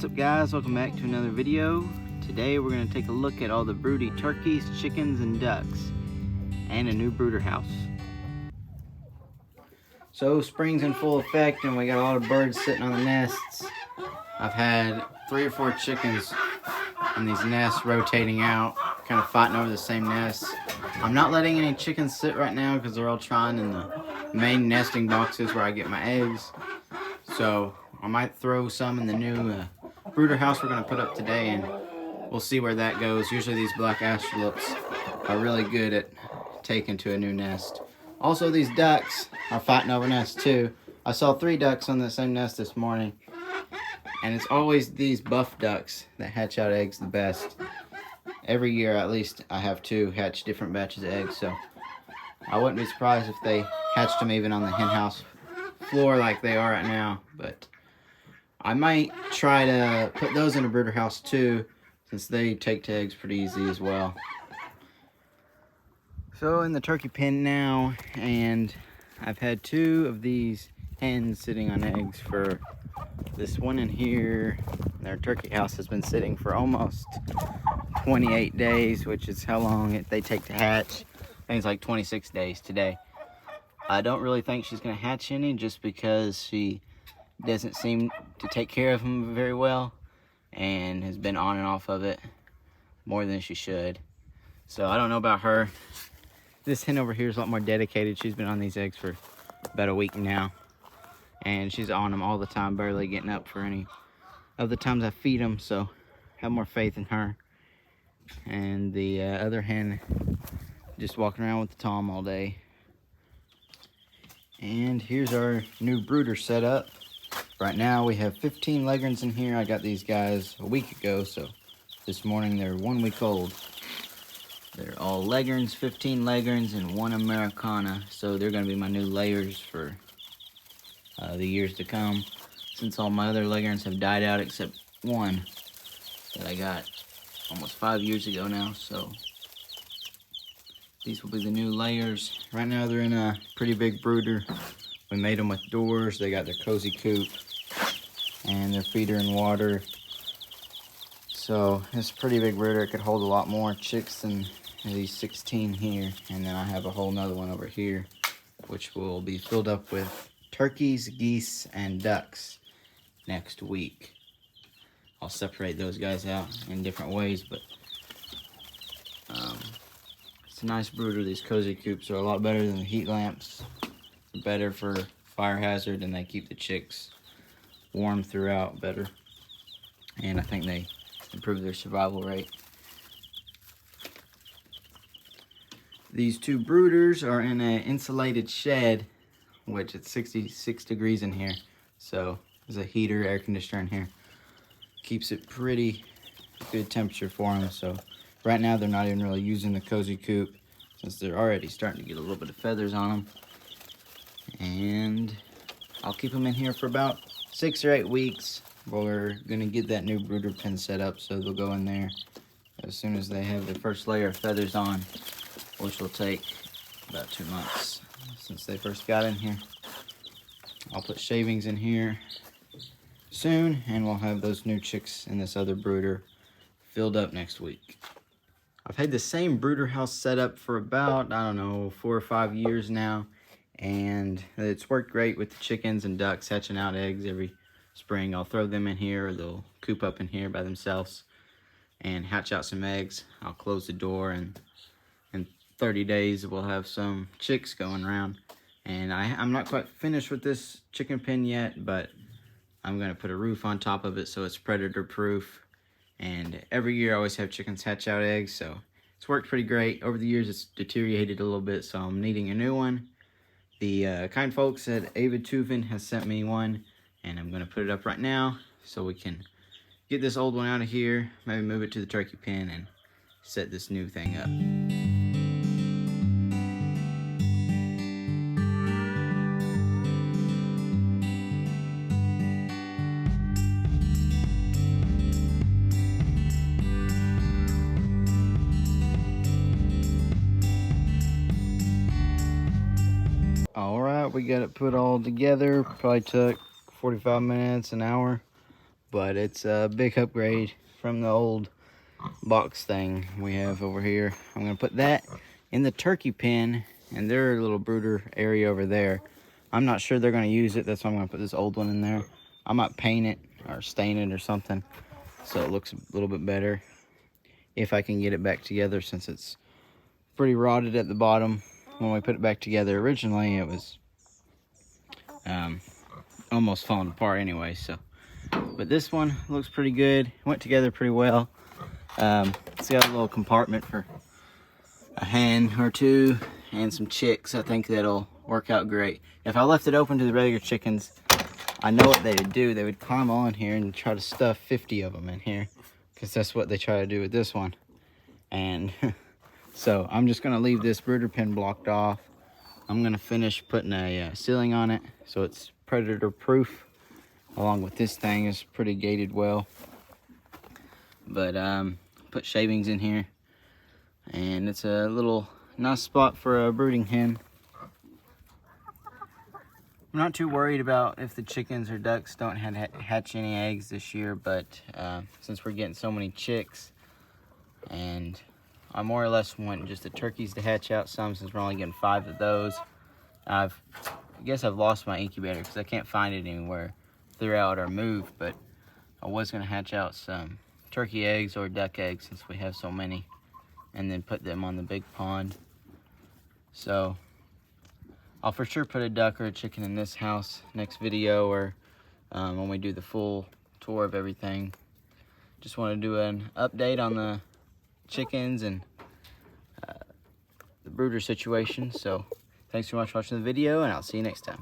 What's up guys, welcome back to another video. Today we're going to take a look at all the broody turkeys, chickens, and ducks, and a new brooder house. So spring's in full effect and we got a lot of birds sitting on the nests. I've had 3 or 4 chickens in these nests rotating out, kind of fighting over the same nests. I'm not letting any chickens sit right now because they're all trying in the main nesting boxes where I get my eggs. So I might throw some in the new brooder house we're going to put up today, and we'll see where that goes. Usually these black astrolopes are really good at taking to a new nest. Also, these ducks are fighting over nests too. I saw 3 ducks on the same nest this morning, and it's always these buff ducks that hatch out eggs the best. Every year at least I have 2 hatch different batches of eggs, so I wouldn't be surprised if they hatched them even on the hen house floor like they are right now. But I might try to put those in a brooder house too, since they take to eggs pretty easy as well. So in the turkey pen now, and I've had 2 of these hens sitting on eggs for this one in here. Their turkey house has been sitting for almost 28 days, which is how long they take to hatch. I think it's like 26 days today. I don't really think she's going to hatch any just because she doesn't seem to take care of them very well and has been on and off of it more than she should. So I don't know about her. This hen over here is a lot more dedicated. She's been on these eggs for about a week now, and she's on them all the time, barely getting up for any of the times I feed them, so I have more faith in her. And the other hen just walking around with the tom all day. And here's our new brooder setup. Right now we have 15 leghorns in here. I got these guys a week ago, so this morning they're 1 week old. They're all leghorns, 15 leghorns and 1 Americana, so they're going to be my new layers for the years to come, since all my other leghorns have died out except 1 that I got almost 5 years ago now. So these will be the new layers. Right now they're in a pretty big brooder. We made them with doors. They got their cozy coop and their feeder and water. So it's a pretty big brooder. It could hold a lot more chicks than these 16 here. And then I have a whole nother one over here, which will be filled up with turkeys, geese, and ducks next week. I'll separate those guys out in different ways, but it's a nice brooder. These cozy coops are a lot better than the heat lamps. They're better for fire hazard, and they keep the chicks warm throughout better. And I think they improve their survival rate. These 2 brooders are in an insulated shed, which it's 66 degrees in here. So there's a heater, air conditioner in here. Keeps it pretty good temperature for them. So right now they're not even really using the cozy coop, since they're already starting to get a little bit of feathers on them. And I'll keep them in here for about 6 or 8 weeks. We're gonna get that new brooder pen set up, so they'll go in there as soon as they have their first layer of feathers on, which will take about 2 months since they first got in here. I'll put shavings in here soon, and we'll have those new chicks in this other brooder filled up next week. I've had the same brooder house set up for about, I don't know, 4 or 5 years now, and it's worked great with the chickens and ducks hatching out eggs every spring. I'll throw them in here, or they'll coop up in here by themselves and hatch out some eggs. I'll close the door, and in 30 days we'll have some chicks going around. And I'm not quite finished with this chicken pen yet, but I'm going to put a roof on top of it so it's predator proof. And every year I always have chickens hatch out eggs, so it's worked pretty great. Over the years it's deteriorated a little bit, so I'm needing a new one. The kind folks at Aivituvin has sent me one, and I'm going to put it up right now so we can get this old one out of here, maybe move it to the turkey pen, and set this new thing up. Alright, we got it put all together. Probably took 45 minutes, an hour. but it's a big upgrade from the old box thing we have over here. I'm gonna put that in the turkey pen and their little brooder area over there. I'm not sure they're gonna use it. That's why I'm gonna put this old one in there. I might paint it or stain it or something so it looks a little bit better if I can get it back together, since it's pretty rotted at the bottom. When we put it back together originally, it was almost falling apart anyway. So, but this one looks pretty good. Went together pretty well. It's got a little compartment for a hen or two and some chicks. I think that'll work out great. If I left it open to the regular chickens, I know what they would do. They would climb on here and try to stuff 50 of them in here, because that's what they try to do with this one. And so I'm just gonna leave this brooder pen blocked off. I'm gonna finish putting a ceiling on it so it's predator proof, along with this thing is pretty gated well. But put shavings in here, and it's a little nice spot for a brooding hen. I'm not too worried about if the chickens or ducks don't hatch any eggs this year, but since we're getting so many chicks, and I more or less want just the turkeys to hatch out some, since we're only getting 5 of those. I guess I've lost my incubator because I can't find it anywhere throughout or moved, but I was going to hatch out some turkey eggs or duck eggs since we have so many, and then put them on the big pond. So I'll for sure put a duck or a chicken in this house next video, or when we do the full tour of everything. Just want to do an update on the chickens and the brooder situation. So thanks so much for watching the video, and I'll see you next time.